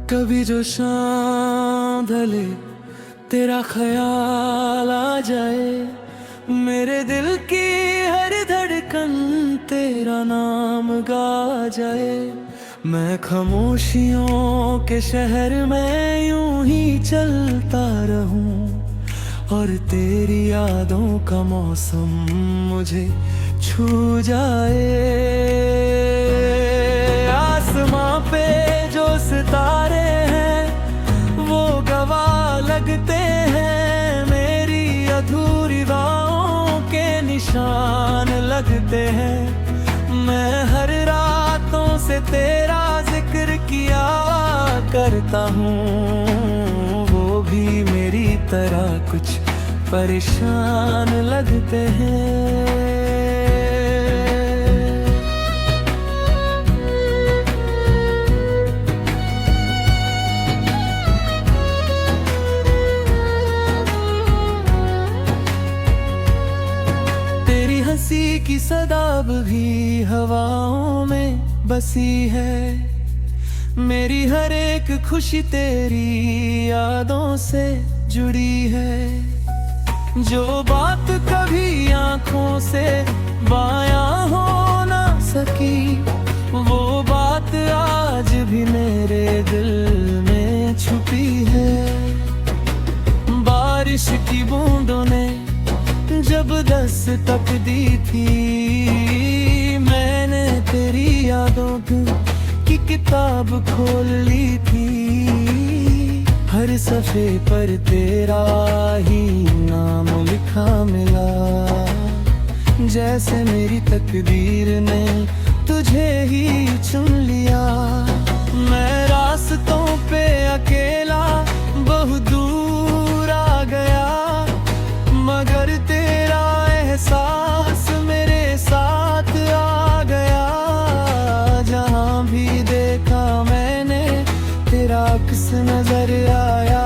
कभी जो शाम ढले तेरा ख्याल आ जाए, मेरे दिल की हर धड़कन तेरा नाम गा जाए। मैं खामोशियों के शहर में यूं ही चलता रहूं, और तेरी यादों का मौसम मुझे छू जाए। आसमां पे जो सितारे हैं वो गवाह लगते हैं, मेरी अधूरी राहों के निशान लगते हैं। मैं हर रातों से तेरा जिक्र किया करता हूँ, वो भी मेरी तरह कुछ परेशान लगते हैं। हंसी की सदाब भी हवाओं में बसी है, मेरी हर एक खुशी तेरी यादों से जुड़ी है। जो बात कभी आंखों से बायां हो ना सकी, वो बात आज भी मेरे दिल में छुपी है। बारिश की बूंदों ने जब दस्तक दी थी, मैंने तेरी यादों की किताब खोल ली थी। हर सफ़े पर तेरा ही नाम लिखा मिला, जैसे मेरी तकदीर ने तुझे ही चुन लिया। मैं रास्तों पे अकेला बहुत दूर आ गया, मगर तेरा एहसास मेरे साथ आ गया। जहाँ भी देखा मैंने तेरा अक्स नजर आया,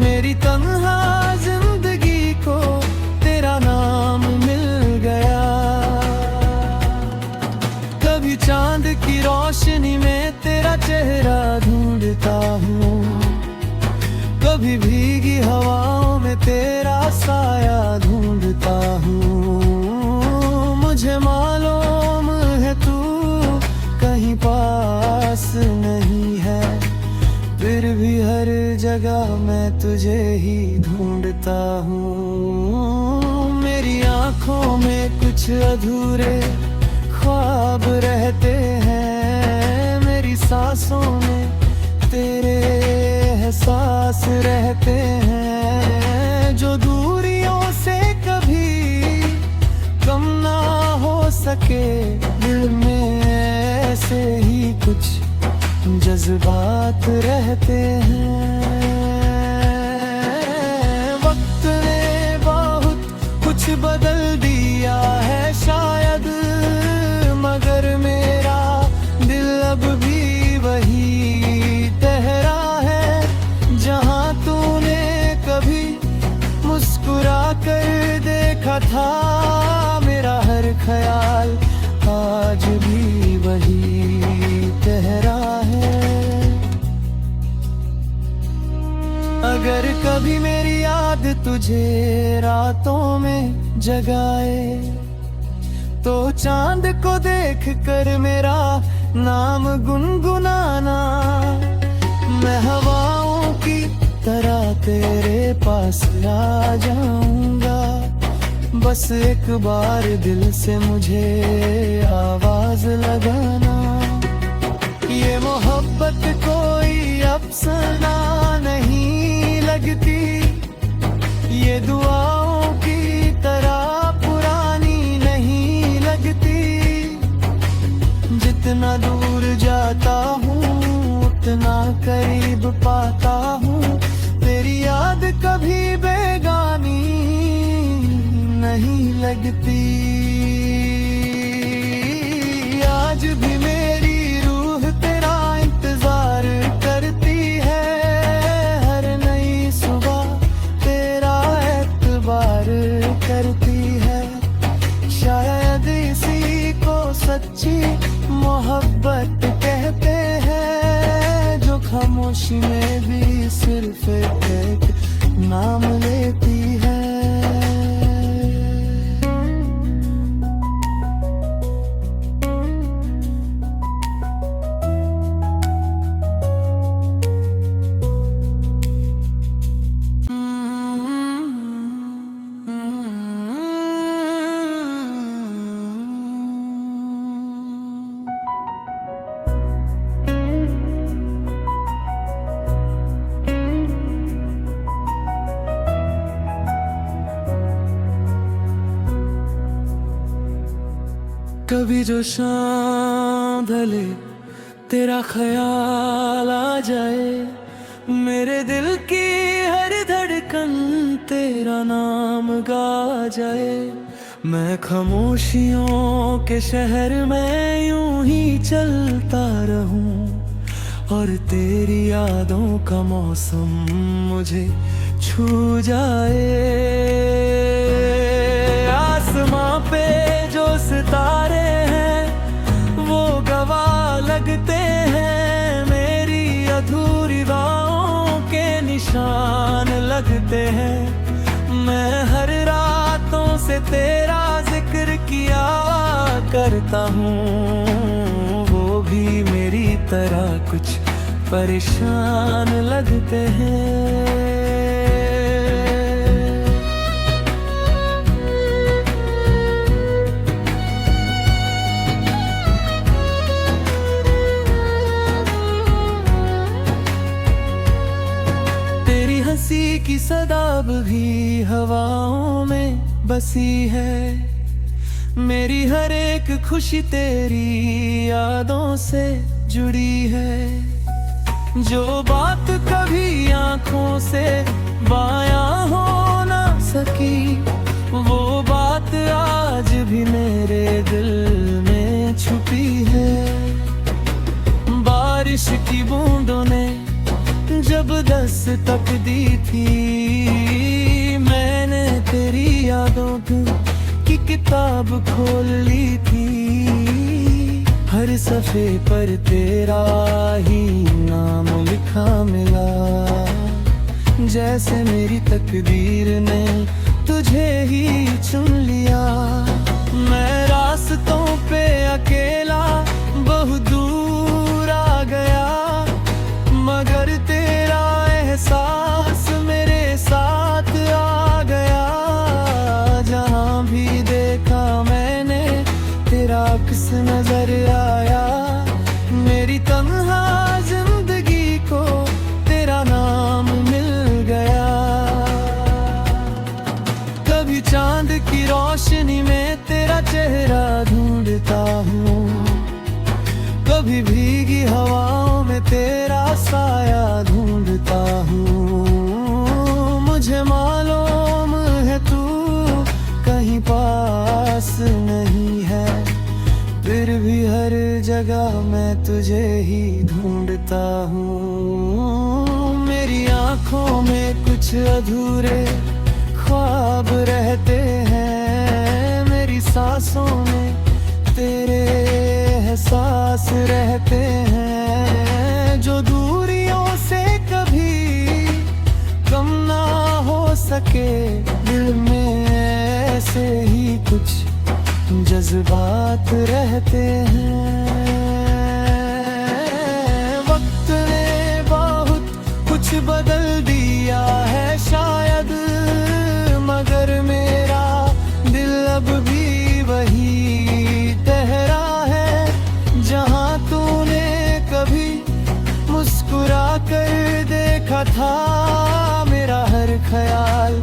मेरी तन्हा जिंदगी को तेरा नाम मिल गया। कभी चांद की रोशनी में तेरा चेहरा ढूंढता हूँ, कभी भीगी हवाओं में तेरा साया ढूंढता हूँ। मुझे मालूम है तू कहीं पास नहीं है, फिर भी हर जगह मैं तुझे ही ढूंढता हूँ। मेरी आँखों में कुछ अधूरे ख्वाब रहते हैं, मेरी सांसों में तेरे एहसास रहते हैं। जो दूरियों से कभी कम ना हो सके, दिल में ऐसे ही कुछ जज्बात रहते हैं। वक्त ने बहुत कुछ बदल दिया है शायद, मगर मेरा दिल अब भी वही ठहरा है। जहाँ तूने कभी मुस्कुरा कर देखा था, मेरा हर ख्याल आज भी वही ठहरा है। अगर कभी मेरी याद तुझे रातों में जगाए, तो चांद को देख कर मेरा नाम गुनगुनाना। मैं हवाओं की तरह तेरे पास आ जाऊंगा, बस एक बार दिल से मुझे आवाज लगाना। ये मोहब्बत कोई अफसाना नहीं लगती, ये दुआओं की तरह पुरानी नहीं लगती। जितना दूर जाता हूँ उतना करीब पाता हूँ, तेरी याद कभी बेगानी नहीं लगती। आज भी मेरी रूह तेरा इंतजार करती है, हर नई सुबह तेरा एतबार करती है। शायद इसी को सच्ची मोहब्बत कहते हैं, जो खामोश कभी जो शाम ढले तेरा ख्याल आ जाए, मेरे दिल की हर धड़कन तेरा नाम गा जाए। मैं खामोशियों के शहर में यूं ही चलता रहूं, और तेरी यादों का मौसम मुझे छू जाए। आसमां पे जो सितारे हैं वो गवाह लगते हैं, मेरी अधूरी बाहों के निशान लगते हैं। मैं हर रातों से तेरा जिक्र किया करता हूँ, वो भी मेरी तरह कुछ परेशान लगते हैं। तेरी हंसी की सदाब भी हवाओं में बसी है, मेरी हर एक खुशी तेरी यादों से जुड़ी है। जो बात कभी आंखों से बयां हो ना सकी, वो बात आज भी मेरे दिल में छुपी है। बारिश की बूंदों ने जब दस्तक दी थी, मैंने तेरी यादों की किताब खोल ली थी। हर सफ़े पर तेरा ही नाम लिखा मिला, जैसे मेरी तकदीर ने तुझे ही चुन लिया। मैं रास्तों पे अकेला बहुत दूर आ गया, मगर तेरा एहसास मेरे साथ आ गया। जहाँ भी देखा मैंने तेरा अक्स नजर आया, मेरी तन्हा जिंदगी को तेरा नाम मिल गया। कभी चांद की रोशनी में तेरा चेहरा ढूंढता हूँ, कभी भीगी हवाओं में तेरा साया ढूंढता हूँ। मुझे मालूम है तू कहीं पास नहीं है, फिर भी हर जगह मैं तुझे ही ढूंढता हूँ। मेरी आंखों में कुछ अधूरे ख्वाब रहते हैं, मेरी सांसों में तेरे एहसास रहते हैं। जो दूरियों से कभी कम ना हो सके, दिल में ऐसे ही कुछ जज्बात रहते हैं। वक्त ने बहुत कुछ बदल दिया है शायद, मगर मेरा दिल अब भी वही ठहरा है। जहाँ तूने कभी मुस्कुरा कर देखा था, मेरा हर ख्याल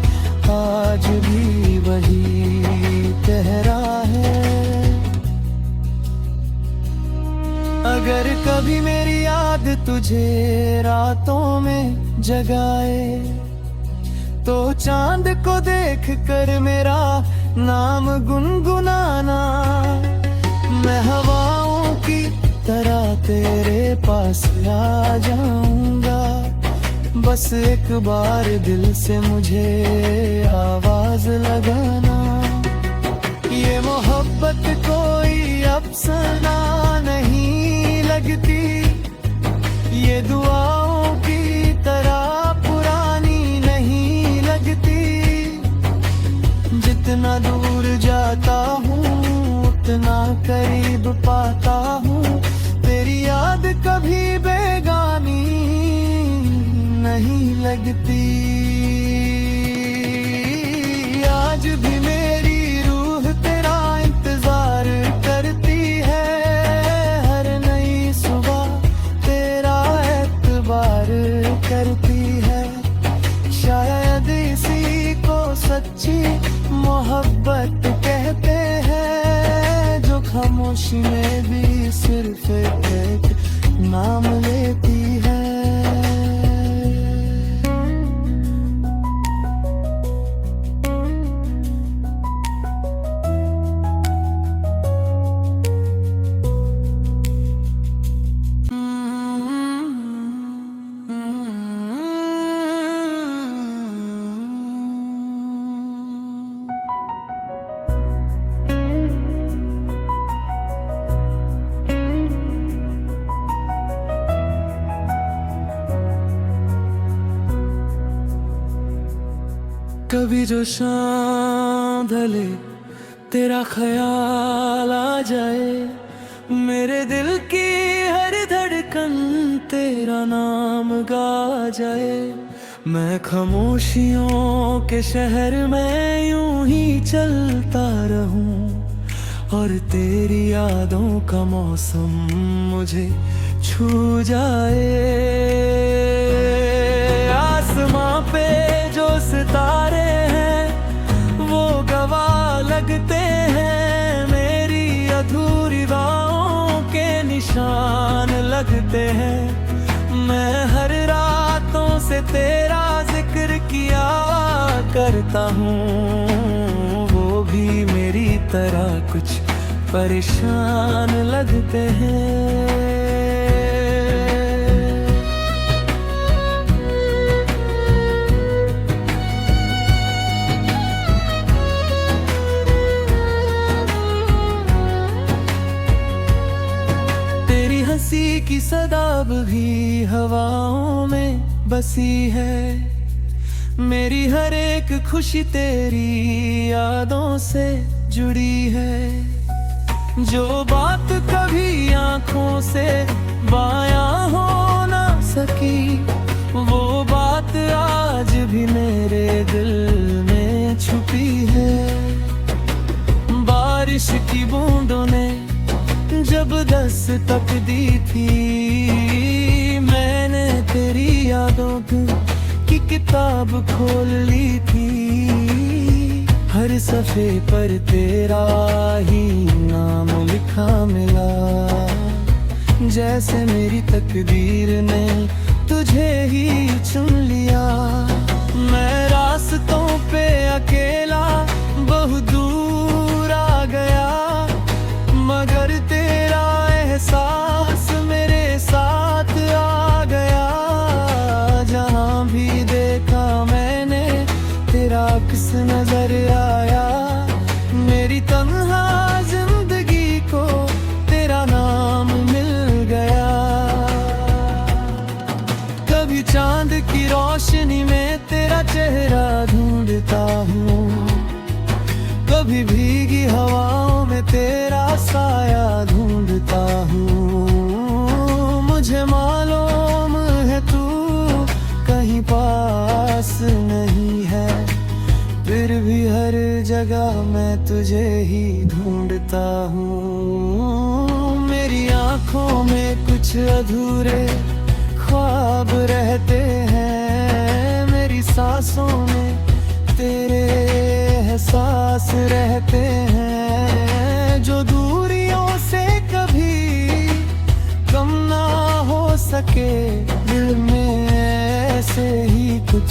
आज भी वही ठहरा है। अगर कभी मेरी याद तुझे रातों में जगाए, तो चांद को देख कर मेरा नाम गुनगुनाना। मैं हवाओं की तरह तेरे पास आ जाऊंगा, बस एक बार दिल से मुझे आवाज लगाना। ये मोहब्बत कोई अफसाना नहीं लगती, ये दुआओं की तरह पुरानी नहीं लगती। जितना दूर जाता हूँ उतना करीब पाता हूँ, तेरी याद कभी बेगानी नहीं लगती। आज भी मेरी रूह तेरा इंतजार करती है, हर नई सुबह तेरा एतबार करती है। शायद इसी को सच्ची मोहब्बत कहते हैं, जो खामोशी में भी सिर्फ एक नाम लेती है। कभी जो शाम ढले तेरा ख्याल आ जाए, मेरे दिल की हर धड़कन तेरा नाम गा जाए। मैं खामोशियों के शहर में यूं ही चलता रहूं और तेरी यादों का मौसम मुझे छू जाए। आसमां पे जो सितारे हैं वो गवाह लगते हैं, मेरी अधूरी बाहों के निशान लगते हैं। मैं हर रातों से तेरा जिक्र किया करता हूँ, वो भी मेरी तरह कुछ परेशान लगते हैं। हंसी की सदाब भी हवाओं में बसी है, मेरी हर एक खुशी तेरी यादों से जुड़ी है। जो बात कभी आंखों से बायां हो ना सकी, वो बात आज भी मेरे दिल में छुपी है। बारिश की बूंदों ने जब दस्तक दी थी, मैंने तेरी यादों की किताब खोल ली थी। हर सफ़े पर तेरा ही नाम लिखा मिला, जैसे मेरी तकदीर ने तुझे ही चुन लिया। मैं रास्तों पे अकेला बहुत दूर आ गया, मगर तेरा एहसास मेरे साथ आ गया। जहाँ भी देखा मैंने तेरा अक्स नजर आया, मेरी तन्हा जिंदगी को तेरा नाम मिल गया। कभी चांद की रोशनी में तेरा चेहरा ढूंढता हूँ, कभी भीगी हवाओं में तेरा साया ढूंढता हूँ। मुझे मालूम है तू कहीं पास नहीं है, फिर भी हर जगह मैं तुझे ही ढूंढता हूँ। मेरी आंखों में कुछ अधूरे ख्वाब रहते हैं, मेरी सांसों में तेरे एहसास रहते हैं। जो दूरियों से कभी कम ना हो सके, दिल में ऐसे ही कुछ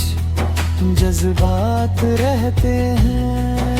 जज्बात रहते हैं।